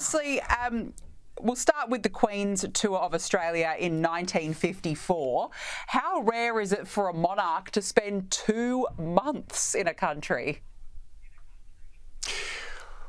firstly, we'll start with the Queen's tour of Australia in 1954. How rare is it for a monarch to spend 2 months in a country?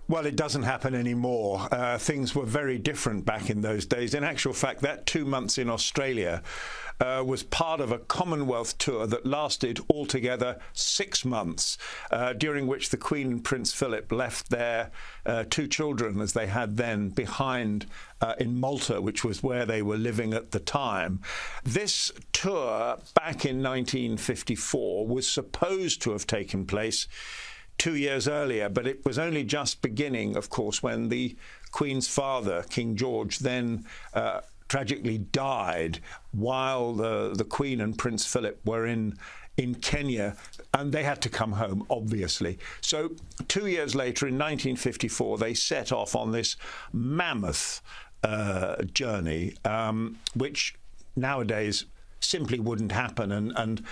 Well, it doesn't happen anymore. Things were very different back in those days. In actual fact, that 2 months in Australia was part of a Commonwealth tour that lasted altogether 6 months, during which the Queen and Prince Philip left their 2 children, as they had then, behind in Malta, which was where they were living at the time. This tour back in 1954 was supposed to have taken place 2 years earlier, but it was only just beginning, of course, when the Queen's father, King George, then tragically died while the Queen and Prince Philip were in Kenya, and they had to come home, obviously. So 2 years later, in 1954, they set off on this mammoth journey, which nowadays simply wouldn't happen, and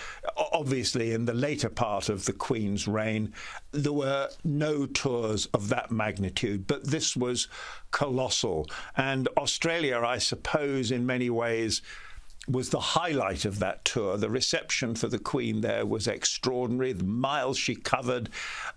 obviously in the later part of the Queen's reign there were no tours of that magnitude, but this was colossal. And Australia, I suppose, in many ways was the highlight of that tour. The reception for the Queen there was extraordinary. The miles she covered,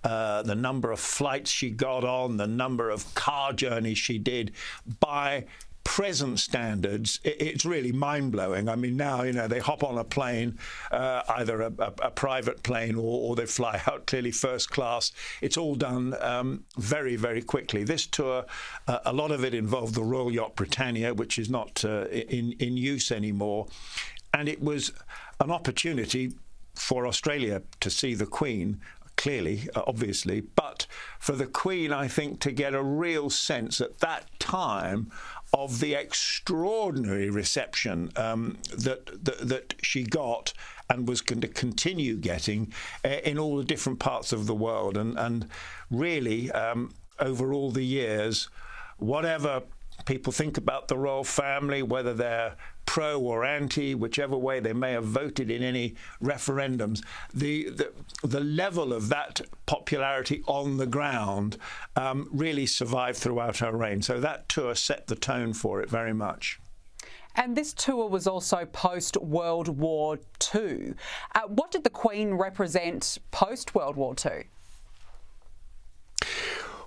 the number of flights she got on, the number of car journeys she did. By present standards, it's really mind-blowing. I mean, now, you know, they hop on a plane, either a private plane or they fly out clearly first class. It's all done very, very quickly. This tour, a lot of it involved the Royal Yacht Britannia, which is not in use anymore. And it was an opportunity for Australia to see the Queen, clearly, obviously, but for the Queen, I think, to get a real sense at that time of the extraordinary reception that she got and was going to continue getting in all the different parts of the world. And really, over all the years, whatever people think about the royal family, whether they're pro or anti, whichever way they may have voted in any referendums, the level of that popularity on the ground really survived throughout her reign. So that tour set the tone for it very much. And this tour was also post-World War II. What did the Queen represent post-World War II?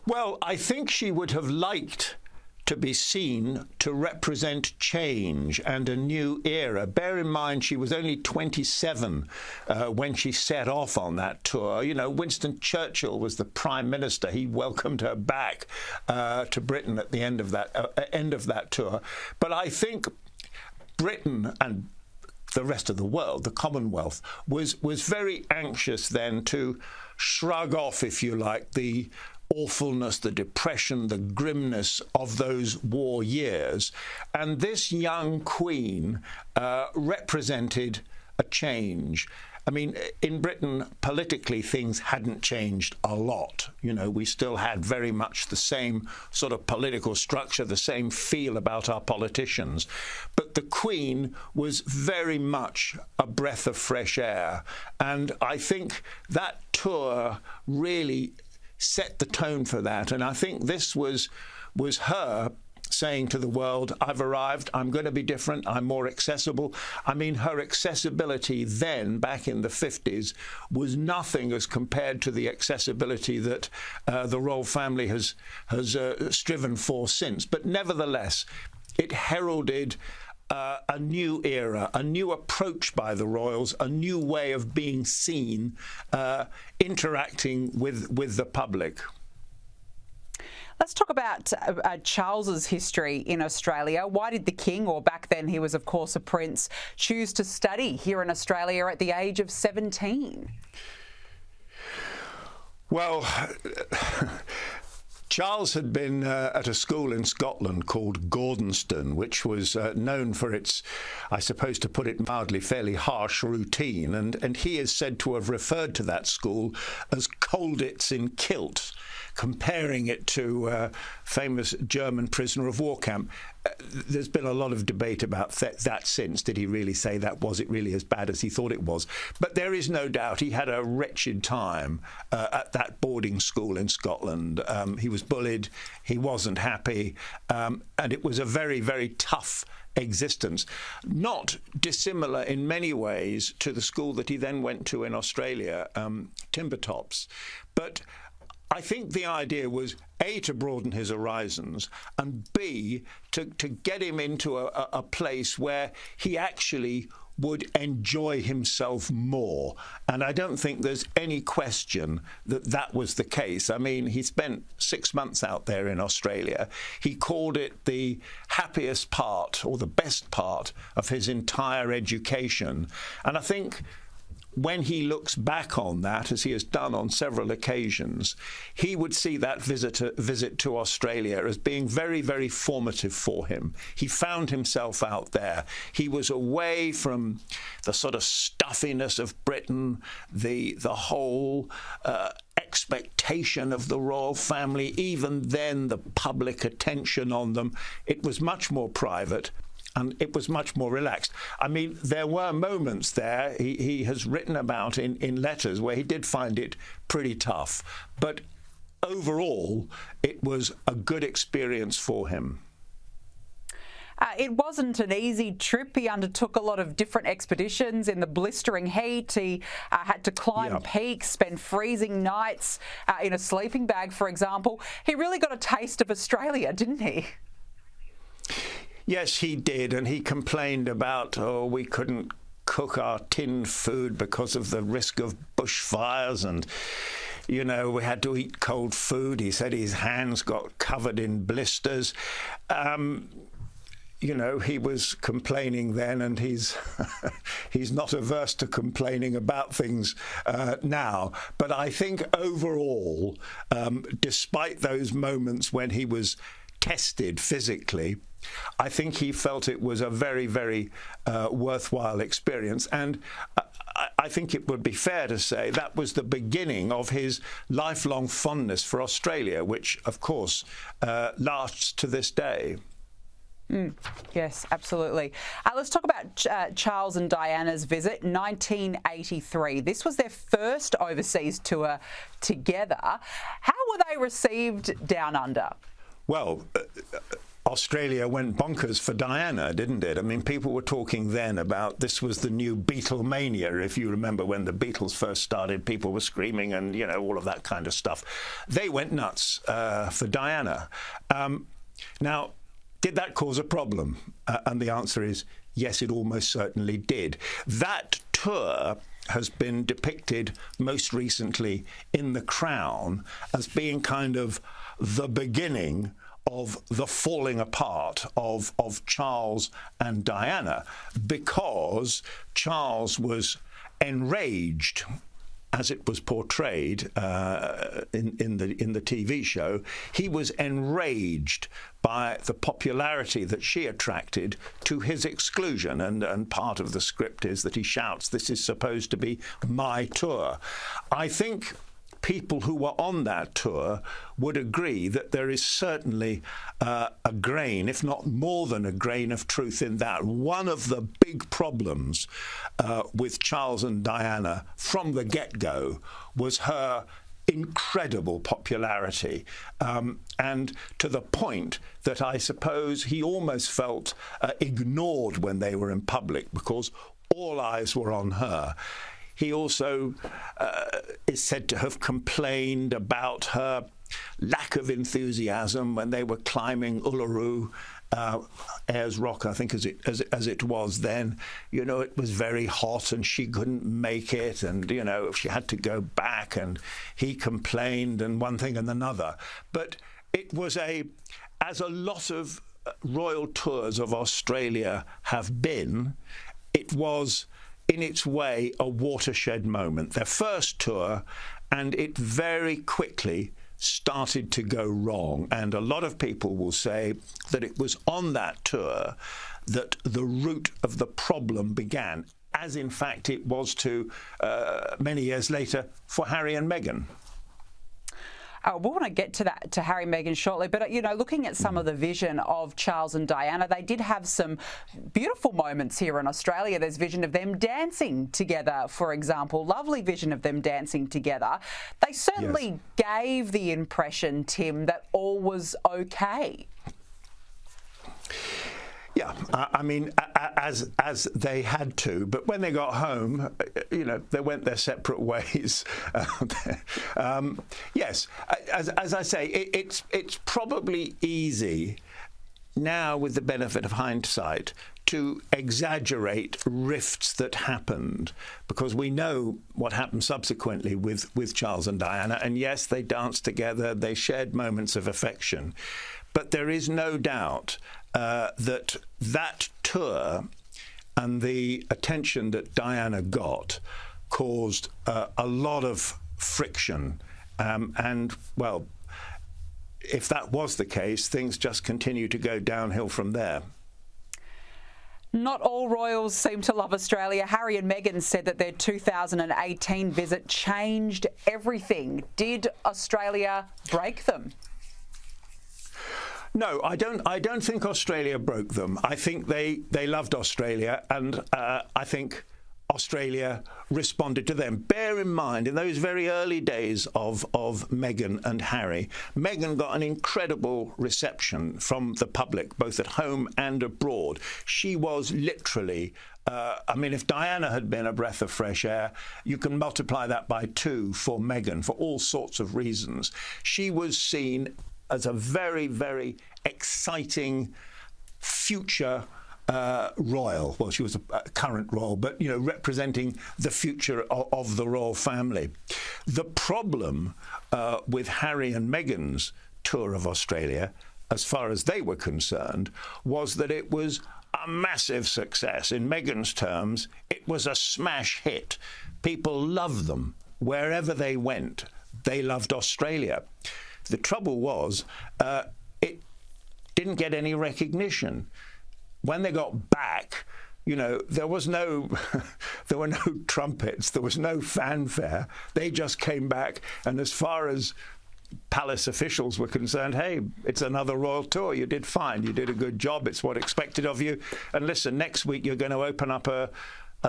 Well, I think she would have liked to be seen to represent change and a new era. Bear in mind, she was only 27 when she set off on that tour. You know, Winston Churchill was the Prime Minister. He welcomed her back to Britain at the end of that tour. But I think Britain and the rest of the world, the Commonwealth, was very anxious then to shrug off, if you like, the awfulness, the depression, the grimness of those war years. And this young Queen represented a change. I mean, in Britain, politically, things hadn't changed a lot. You know, we still had very much the same sort of political structure, the same feel about our politicians. But the Queen was very much a breath of fresh air. And I think that tour really set the tone for that. And I think this was her saying to the world, I've arrived, I'm going to be different, I'm more accessible. I mean, her accessibility then, back in the 50s, was nothing as compared to the accessibility that the royal family has striven for since. But nevertheless, it heralded a new era, a new approach by the royals, a new way of being seen, interacting with the public. Let's talk about Charles's history in Australia. Why did the King, or back then he was of course a prince, choose to study here in Australia at the age of 17? Well, Charles had been at a school in Scotland called Gordonston, which was known for its, I suppose to put it mildly, fairly harsh routine. And he is said to have referred to that school as Colditz in kilt. comparing it to famous German prisoner of war camp. There's been a lot of debate about that since. Did he really say that? Was it really as bad as he thought it was? But there is no doubt he had a wretched time at that boarding school in Scotland. He was bullied, he wasn't happy, and it was a very, very tough existence, not dissimilar in many ways to the school that he then went to in Australia, Timbertops. But I think the idea was, A, to broaden his horizons, and B, to get him into a place where he actually would enjoy himself more. And I don't think there's any question that that was the case. I mean, he spent 6 months out there in Australia. He called it the happiest part, or the best part, of his entire education. And I think when he looks back on that, as he has done on several occasions, he would see that visit to Australia as being very, very formative for him. He found himself out there. He was away from the sort of stuffiness of Britain, the whole expectation of the royal family, even then the public attention on them. It was much more private. And it was much more relaxed. I mean, there were moments there he has written about in letters where he did find it pretty tough. But overall, it was a good experience for him. It wasn't an easy trip. He undertook a lot of different expeditions in the blistering heat. He had to climb peaks, spend freezing nights in a sleeping bag, for example. He really got a taste of Australia, didn't he? Yes, he did, and he complained about, we couldn't cook our tinned food because of the risk of bushfires, and, we had to eat cold food. He said his hands got covered in blisters. He was complaining then, and he's he's not averse to complaining about things now. But I think overall, despite those moments when he was tested physically, I think he felt it was a very, very worthwhile experience. And I think it would be fair to say that was the beginning of his lifelong fondness for Australia, which, of course, lasts to this day. Yes, absolutely. Let's talk about Charles and Diana's visit, 1983. This was their first overseas tour together. How were they received down under? Well, Australia went bonkers for Diana, didn't it? I mean, people were talking then about this was the new Beatlemania. If you remember when the Beatles first started, people were screaming and, all of that kind of stuff. They went nuts for Diana. Now, did that cause a problem? And the answer is yes, it almost certainly did. That tour has been depicted most recently in The Crown as being kind of the beginning of the falling apart of Charles and Diana, because Charles was enraged, as it was portrayed in the TV show. He was enraged by the popularity that she attracted to his exclusion, and part of the script is that he shouts, "This is supposed to be my tour." I think people who were on that tour would agree that there is certainly a grain, if not more than a grain, of truth in that. One of the big problems with Charles and Diana from the get-go was her incredible popularity, and to the point that I suppose he almost felt ignored when they were in public, because all eyes were on her. He also is said to have complained about her lack of enthusiasm when they were climbing Uluru, Ayers Rock, I think as it was then. It was very hot and she couldn't make it, and she had to go back, and he complained, and one thing and another. But it was as a lot of royal tours of Australia have been, it was in its way a watershed moment. Their first tour, and it very quickly started to go wrong. And a lot of people will say that it was on that tour that the root of the problem began, as in fact it was to many years later for Harry and Meghan. We want to get to that, to Harry and Meghan shortly, but looking at some of the vision of Charles and Diana, they did have some beautiful moments here in Australia. There's vision of them dancing together, for example, lovely vision of them dancing together. They certainly gave the impression, Tim, that all was okay. Yeah, I mean, as they had to, but when they got home, they went their separate ways. Yes, as I say, it's probably easy now, with the benefit of hindsight, to exaggerate rifts that happened, because we know what happened subsequently with Charles and Diana. And yes, they danced together, they shared moments of affection, but there is no doubt that tour and the attention that Diana got caused a lot of friction. And, well, if that was the case, things just continue to go downhill from there. Not all royals seem to love Australia. Harry and Meghan said that their 2018 visit changed everything. Did Australia break them? No, I don't think Australia broke them. I think they loved Australia, and I think Australia responded to them. Bear in mind, in those very early days of Meghan and Harry, Meghan got an incredible reception from the public, both at home and abroad. She was literally, if Diana had been a breath of fresh air, you can multiply that by 2 for Meghan, for all sorts of reasons. She was seen as a very, very exciting future royal. Well, she was a current royal, but, representing the future of the royal family. The problem with Harry and Meghan's tour of Australia, as far as they were concerned, was that it was a massive success. In Meghan's terms, it was a smash hit. People loved them. Wherever they went, they loved Australia. The trouble was, it didn't get any recognition. When they got back, there were no trumpets, there was no fanfare. They just came back, and as far as palace officials were concerned, hey, it's another royal tour. You did fine. You did a good job. It's what expected of you. And listen, next week you're going to open up a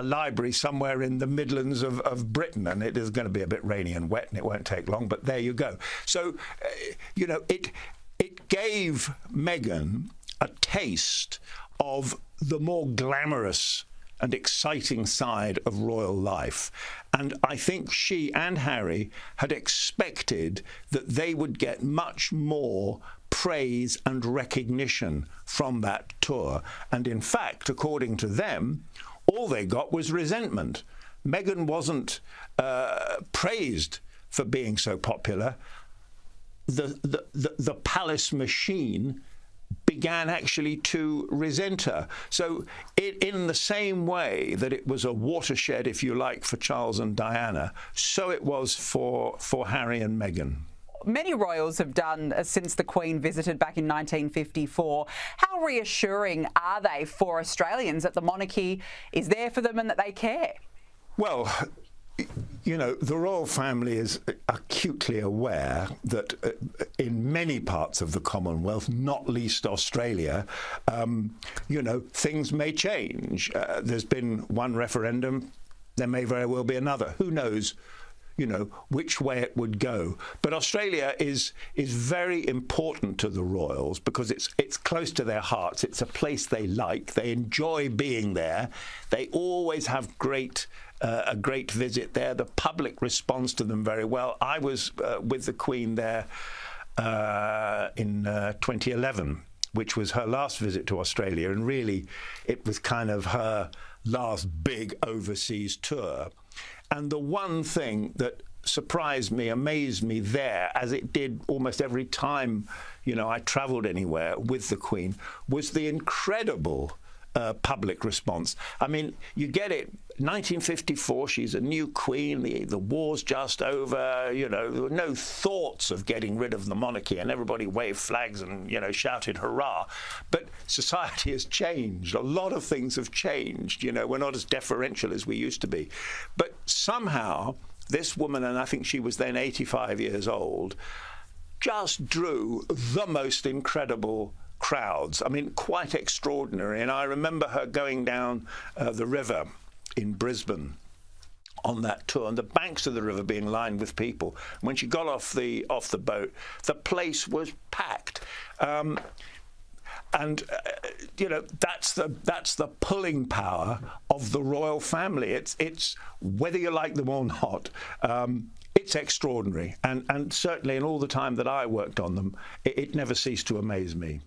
library somewhere in the Midlands of Britain, and it is going to be a bit rainy and wet, and it won't take long, but there you go. So, it gave Meghan a taste of the more glamorous and exciting side of royal life. And I think she and Harry had expected that they would get much more praise and recognition from that tour. And in fact, according to them, all they got was resentment. Meghan wasn't praised for being so popular. The palace machine began actually to resent her. So in the same way that it was a watershed, if you like, for Charles and Diana, so it was for Harry and Meghan. Many royals have done since the Queen visited back in 1954. How reassuring are they for Australians that the monarchy is there for them and that they care? Well, the royal family is acutely aware that in many parts of the Commonwealth, not least Australia, things may change. There's been one referendum, there may very well be another. Who knows, which way it would go. But Australia is very important to the royals because it's close to their hearts. It's a place they like. They enjoy being there. They always have a great visit there. The public responds to them very well. I was with the Queen there in 2011, which was her last visit to Australia, and really it was kind of her last big overseas tour. And the one thing that surprised me, amazed me there, as it did almost every time, I travelled anywhere with the Queen, was the incredible public response. I mean, you get it. 1954, she's a new queen. The war's just over. There were no thoughts of getting rid of the monarchy, and everybody waved flags and shouted hurrah. But society has changed. A lot of things have changed. We're not as deferential as we used to be. But somehow, this woman, and I think she was then 85 years old, just drew the most incredible crowds. I mean, quite extraordinary. And I remember her going down the river in Brisbane on that tour, and the banks of the river being lined with people. When she got off the boat, the place was packed. And you know, that's the pulling power of the royal family. It's whether you like them or not. It's extraordinary, and certainly in all the time that I worked on them, it never ceased to amaze me.